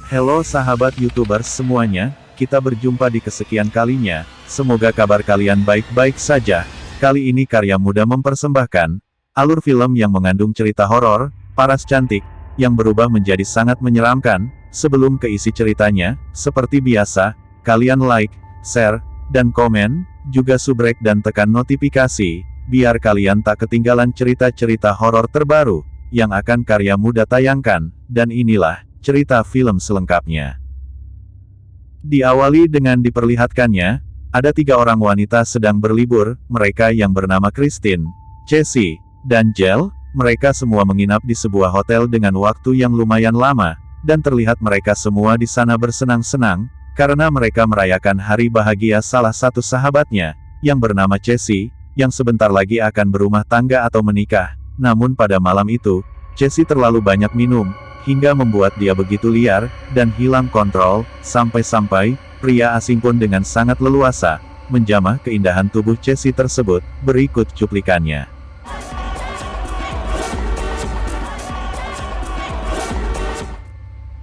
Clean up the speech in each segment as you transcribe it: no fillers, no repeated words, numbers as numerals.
Halo sahabat YouTubers semuanya, kita berjumpa di kesekian kalinya, semoga kabar kalian baik-baik saja. Kali ini Karya Muda mempersembahkan alur film yang mengandung cerita horor, paras cantik, yang berubah menjadi sangat menyeramkan. Sebelum ke isi ceritanya, seperti biasa, kalian like, share, dan komen, juga subrek dan tekan notifikasi, biar kalian tak ketinggalan cerita-cerita horor terbaru, yang akan Karya Muda tayangkan, dan inilah cerita film selengkapnya. Diawali dengan diperlihatkannya, ada 3 orang wanita sedang berlibur, mereka yang bernama Christine, Jessie, dan Jel. Mereka semua menginap di sebuah hotel dengan waktu yang lumayan lama, dan terlihat mereka semua di sana bersenang-senang, karena mereka merayakan hari bahagia salah satu sahabatnya, yang bernama Jessie, yang sebentar lagi akan berumah tangga atau menikah. Namun pada malam itu, Jessie terlalu banyak minum, hingga membuat dia begitu liar, dan hilang kontrol, sampai-sampai, pria asing pun dengan sangat leluasa, menjamah keindahan tubuh Jessie tersebut. Berikut cuplikannya.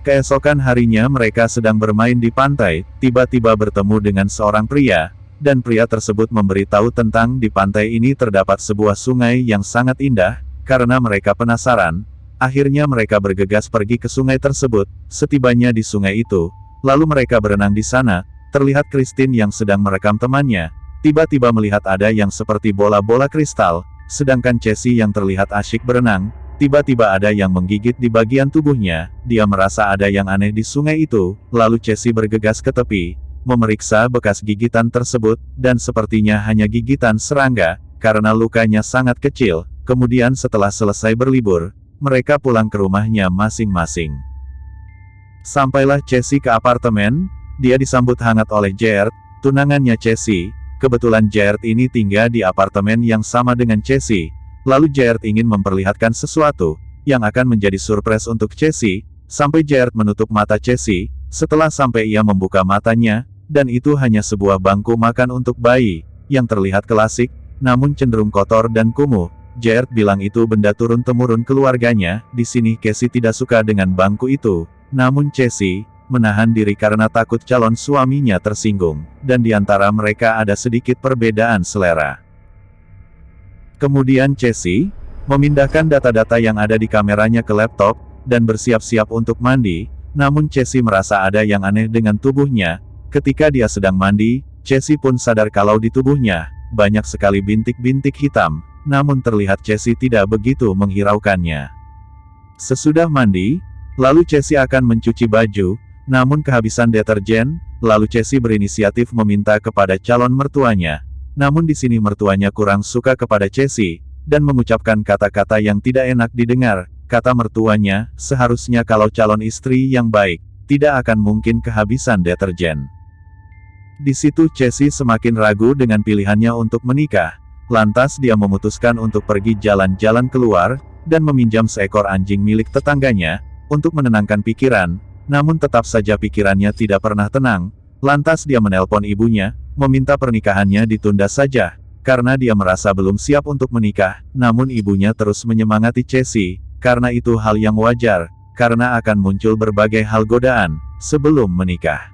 Keesokan harinya mereka sedang bermain di pantai, tiba-tiba bertemu dengan seorang pria, dan pria tersebut memberitahu tentang di pantai ini terdapat sebuah sungai yang sangat indah. Karena mereka penasaran, akhirnya mereka bergegas pergi ke sungai tersebut. Setibanya di sungai itu, lalu mereka berenang di sana. Terlihat Christine yang sedang merekam temannya, tiba-tiba melihat ada yang seperti bola-bola kristal, sedangkan Jessie yang terlihat asyik berenang, tiba-tiba ada yang menggigit di bagian tubuhnya. Dia merasa ada yang aneh di sungai itu, lalu Jessie bergegas ke tepi, memeriksa bekas gigitan tersebut, dan sepertinya hanya gigitan serangga, karena lukanya sangat kecil. Kemudian setelah selesai berlibur, mereka pulang ke rumahnya masing-masing. Sampailah Jessie ke apartemen, dia disambut hangat oleh Jared, tunangannya Jessie. Kebetulan Jared ini tinggal di apartemen yang sama dengan Jessie. Lalu Jared ingin memperlihatkan sesuatu, yang akan menjadi surprise untuk Jessie. Sampai Jared menutup mata Jessie, setelah sampai ia membuka matanya, dan itu hanya sebuah bangku makan untuk bayi, yang terlihat klasik, namun cenderung kotor dan kumuh. Jared bilang itu benda turun-temurun keluarganya. Di sini Casey tidak suka dengan bangku itu, namun Jessie menahan diri karena takut calon suaminya tersinggung, dan di antara mereka ada sedikit perbedaan selera. Kemudian Jessie memindahkan data-data yang ada di kameranya ke laptop, dan bersiap-siap untuk mandi. Namun Jessie merasa ada yang aneh dengan tubuhnya. Ketika dia sedang mandi, Jessie pun sadar kalau di tubuhnya banyak sekali bintik-bintik hitam. Namun terlihat Jessie tidak begitu menghiraukannya. Sesudah mandi, lalu Jessie akan mencuci baju, namun kehabisan deterjen. Lalu Jessie berinisiatif meminta kepada calon mertuanya. Namun di sini mertuanya kurang suka kepada Jessie, dan mengucapkan kata-kata yang tidak enak didengar. Kata mertuanya, seharusnya kalau calon istri yang baik, tidak akan mungkin kehabisan deterjen. Di situ Jessie semakin ragu dengan pilihannya untuk menikah. Lantas dia memutuskan untuk pergi jalan-jalan keluar, dan meminjam seekor anjing milik tetangganya, untuk menenangkan pikiran. Namun tetap saja pikirannya tidak pernah tenang. Lantas dia menelpon ibunya, meminta pernikahannya ditunda saja, karena dia merasa belum siap untuk menikah. Namun ibunya terus menyemangati Jessie, karena itu hal yang wajar, karena akan muncul berbagai hal godaan, sebelum menikah.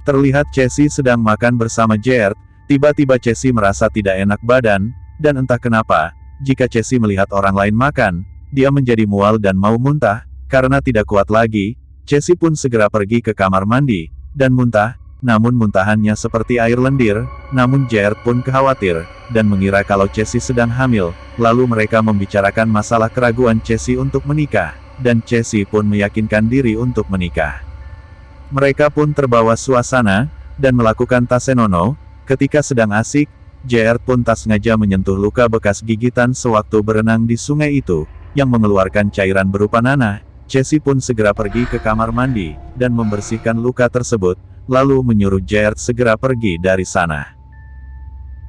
Terlihat Jessie sedang makan bersama Jared. Tiba-tiba Jessie merasa tidak enak badan, dan entah kenapa, jika Jessie melihat orang lain makan, dia menjadi mual dan mau muntah. Karena tidak kuat lagi, Jessie pun segera pergi ke kamar mandi, dan muntah. Namun muntahannya seperti air lendir. Namun Jared pun khawatir, dan mengira kalau Jessie sedang hamil. Lalu mereka membicarakan masalah keraguan Jessie untuk menikah, dan Jessie pun meyakinkan diri untuk menikah. Mereka pun terbawa suasana, dan melakukan tasenono. Ketika sedang asik, Jared pun tak sengaja menyentuh luka bekas gigitan sewaktu berenang di sungai itu, yang mengeluarkan cairan berupa nanah. Jessie pun segera pergi ke kamar mandi, dan membersihkan luka tersebut, lalu menyuruh Jared segera pergi dari sana.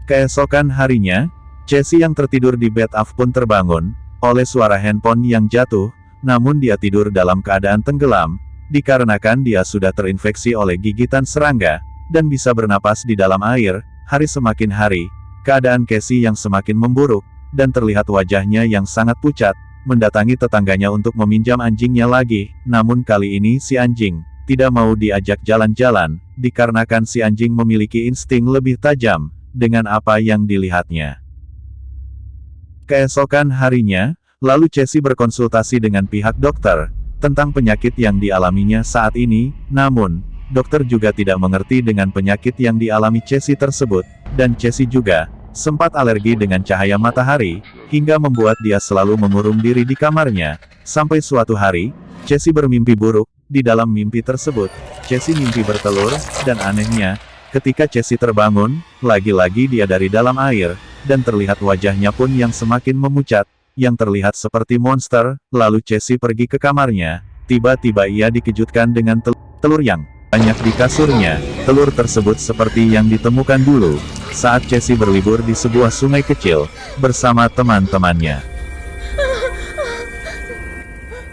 Keesokan harinya, Jessie yang tertidur di bed af pun terbangun, oleh suara handphone yang jatuh, namun dia tidur dalam keadaan tenggelam, dikarenakan dia sudah terinfeksi oleh gigitan serangga, dan bisa bernapas di dalam air. Hari semakin hari, keadaan Casey yang semakin memburuk, dan terlihat wajahnya yang sangat pucat, mendatangi tetangganya untuk meminjam anjingnya lagi, namun kali ini si anjing tidak mau diajak jalan-jalan, dikarenakan si anjing memiliki insting lebih tajam dengan apa yang dilihatnya. Keesokan harinya, lalu Casey berkonsultasi dengan pihak dokter tentang penyakit yang dialaminya saat ini, namun dokter juga tidak mengerti dengan penyakit yang dialami Casey tersebut, dan Casey juga sempat alergi dengan cahaya matahari, hingga membuat dia selalu mengurung diri di kamarnya. Sampai suatu hari, Casey bermimpi buruk. Di dalam mimpi tersebut, Casey mimpi bertelur, dan anehnya, ketika Casey terbangun, lagi-lagi dia dari dalam air, dan terlihat wajahnya pun yang semakin memucat, yang terlihat seperti monster. Lalu Casey pergi ke kamarnya, tiba-tiba ia dikejutkan dengan telur yang banyak di kasurnya. Telur tersebut seperti yang ditemukan dulu saat Casey berlibur di sebuah sungai kecil bersama teman-temannya.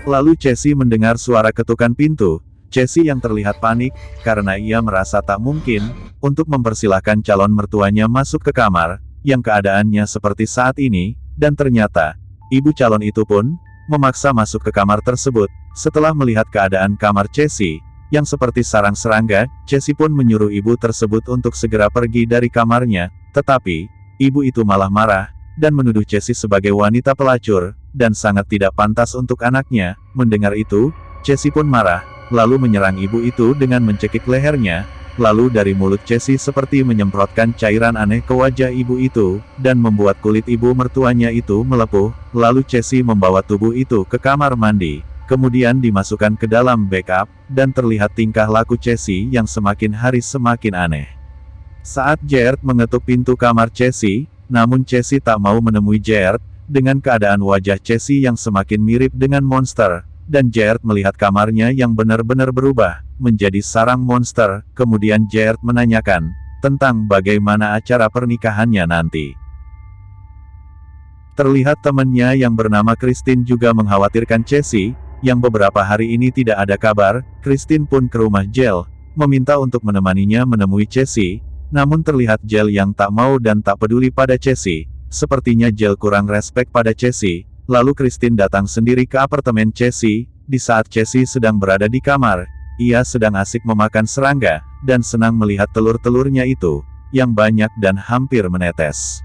Lalu Casey mendengar suara ketukan pintu. Casey yang terlihat panik, karena ia merasa tak mungkin untuk mempersilahkan calon mertuanya masuk ke kamar, yang keadaannya seperti saat ini, dan ternyata, ibu calon itu pun memaksa masuk ke kamar tersebut. Setelah melihat keadaan kamar Casey, yang seperti sarang serangga, Casey pun menyuruh ibu tersebut untuk segera pergi dari kamarnya, tetapi, ibu itu malah marah, dan menuduh Casey sebagai wanita pelacur, dan sangat tidak pantas untuk anaknya. Mendengar itu, Casey pun marah, lalu menyerang ibu itu dengan mencekik lehernya, lalu dari mulut Casey seperti menyemprotkan cairan aneh ke wajah ibu itu, dan membuat kulit ibu mertuanya itu melepuh. Lalu Casey membawa tubuh itu ke kamar mandi, kemudian dimasukkan ke dalam backup, dan terlihat tingkah laku Casey yang semakin hari semakin aneh. Saat Jared mengetuk pintu kamar Casey, namun Casey tak mau menemui Jared, dengan keadaan wajah Casey yang semakin mirip dengan monster, dan Jared melihat kamarnya yang benar-benar berubah menjadi sarang monster. Kemudian Jared menanyakan tentang bagaimana acara pernikahannya nanti. Terlihat temannya yang bernama Christine juga mengkhawatirkan Casey, yang beberapa hari ini tidak ada kabar. Christine pun ke rumah Jel, meminta untuk menemaninya menemui Casey, namun terlihat Jel yang tak mau dan tak peduli pada Casey. Sepertinya Jel kurang respek pada Casey. Lalu Christine datang sendiri ke apartemen Casey. Di saat Casey sedang berada di kamar, ia sedang asik memakan serangga, dan senang melihat telur-telurnya itu, yang banyak dan hampir menetes.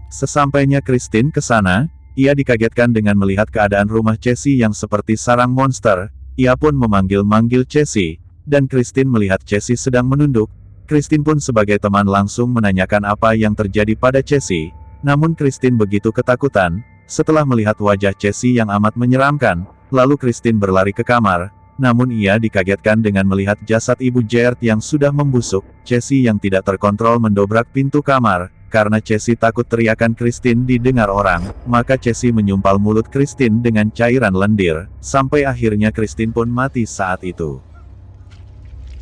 Sesampainya Christine ke sana, ia dikagetkan dengan melihat keadaan rumah Casey yang seperti sarang monster. Ia pun memanggil-manggil Casey, dan Christine melihat Casey sedang menunduk. Christine pun sebagai teman langsung menanyakan apa yang terjadi pada Casey. Namun Christine begitu ketakutan, setelah melihat wajah Casey yang amat menyeramkan. Lalu Christine berlari ke kamar, namun ia dikagetkan dengan melihat jasad ibu Jared yang sudah membusuk. Casey yang tidak terkontrol mendobrak pintu kamar, karena Casey takut teriakan Christine didengar orang, maka Casey menyumpal mulut Christine dengan cairan lendir, sampai akhirnya Christine pun mati saat itu.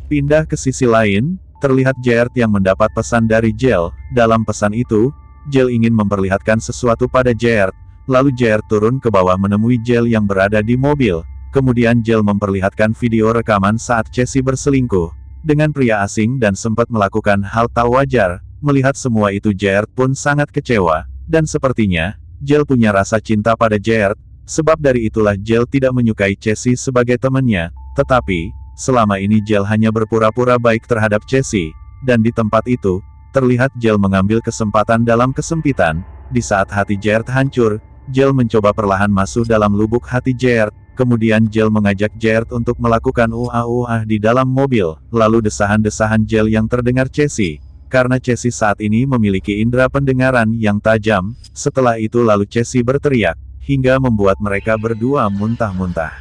Pindah ke sisi lain, terlihat Jared yang mendapat pesan dari Jel. Dalam pesan itu, Jel ingin memperlihatkan sesuatu pada Jared. Lalu Jared turun ke bawah menemui Jel yang berada di mobil. Kemudian Jel memperlihatkan video rekaman saat Casey berselingkuh dengan pria asing dan sempat melakukan hal tak wajar. Melihat semua itu Jared pun sangat kecewa, dan sepertinya, Jel punya rasa cinta pada Jared. Sebab dari itulah Jel tidak menyukai Casey sebagai temannya, tetapi selama ini Jel hanya berpura-pura baik terhadap Casey, dan di tempat itu, terlihat Jel mengambil kesempatan dalam kesempitan. Di saat hati Jared hancur, Jel mencoba perlahan masuk dalam lubuk hati Jared. Kemudian Jel mengajak Jared untuk melakukan uah-uah di dalam mobil. Lalu desahan-desahan Jel yang terdengar Casey, karena Casey saat ini memiliki indera pendengaran yang tajam. Setelah itu lalu Casey berteriak, hingga membuat mereka berdua muntah-muntah.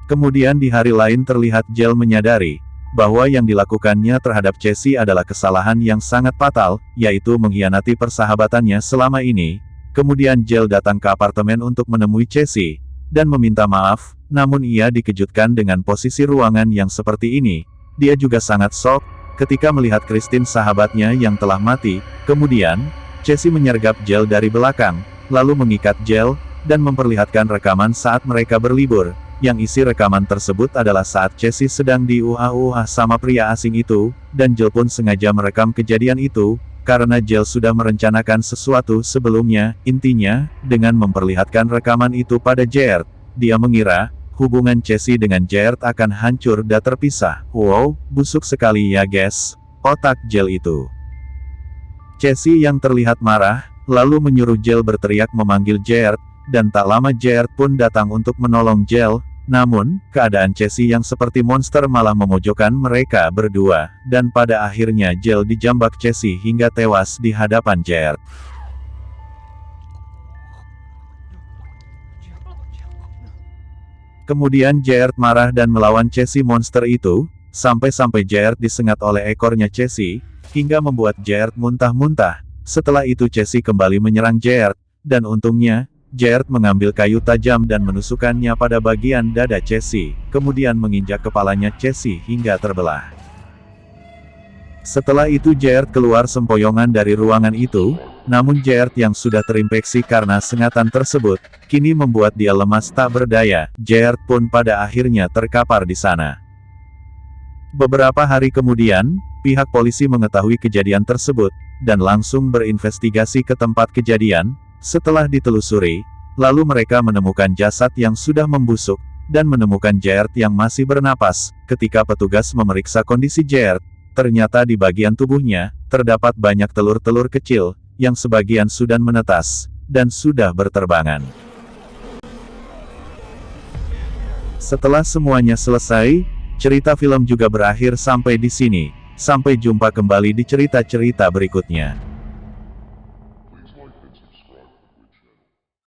Kemudian di hari lain terlihat Jel menyadari bahwa yang dilakukannya terhadap Casey adalah kesalahan yang sangat fatal, yaitu mengkhianati persahabatannya selama ini. Kemudian Jel datang ke apartemen untuk menemui Casey, dan meminta maaf, namun ia dikejutkan dengan posisi ruangan yang seperti ini. Dia juga sangat shock ketika melihat Christine sahabatnya yang telah mati. Kemudian, Casey menyergap Jel dari belakang, lalu mengikat Jel, dan memperlihatkan rekaman saat mereka berlibur. Yang isi rekaman tersebut adalah saat Casey sedang diuah-uah sama pria asing itu, dan Jel pun sengaja merekam kejadian itu. karena Jel sudah merencanakan sesuatu sebelumnya. Intinya, dengan memperlihatkan rekaman itu pada Jared, dia mengira hubungan Casey dengan Jared akan hancur dan terpisah. Wow, busuk sekali ya guys, otak Jel itu. Casey yang terlihat marah, lalu menyuruh Jel berteriak memanggil Jared, dan tak lama Jared pun datang untuk menolong Jel. Namun, keadaan Casey yang seperti monster malah memojokkan mereka berdua, dan pada akhirnya Jel dijambak Casey hingga tewas di hadapan Jared. Kemudian Jared marah dan melawan Casey monster itu, sampai-sampai Jared disengat oleh ekornya Casey, hingga membuat Jared muntah-muntah. Setelah itu Casey kembali menyerang Jared, dan untungnya, Jared mengambil kayu tajam dan menusukkannya pada bagian dada Casey, kemudian menginjak kepalanya Casey hingga terbelah. Setelah itu Jared keluar sempoyongan dari ruangan itu, namun Jared yang sudah terinfeksi karena sengatan tersebut, kini membuat dia lemas tak berdaya. Jared pun pada akhirnya terkapar di sana. Beberapa hari kemudian, pihak polisi mengetahui kejadian tersebut, dan langsung berinvestigasi ke tempat kejadian. Setelah ditelusuri, lalu mereka menemukan jasad yang sudah membusuk, dan menemukan Jared yang masih bernapas. Ketika petugas memeriksa kondisi Jared, ternyata di bagian tubuhnya, terdapat banyak telur-telur kecil, yang sebagian sudah menetas, dan sudah berterbangan. Setelah semuanya selesai, cerita film juga berakhir sampai di sini. Sampai jumpa kembali di cerita-cerita berikutnya.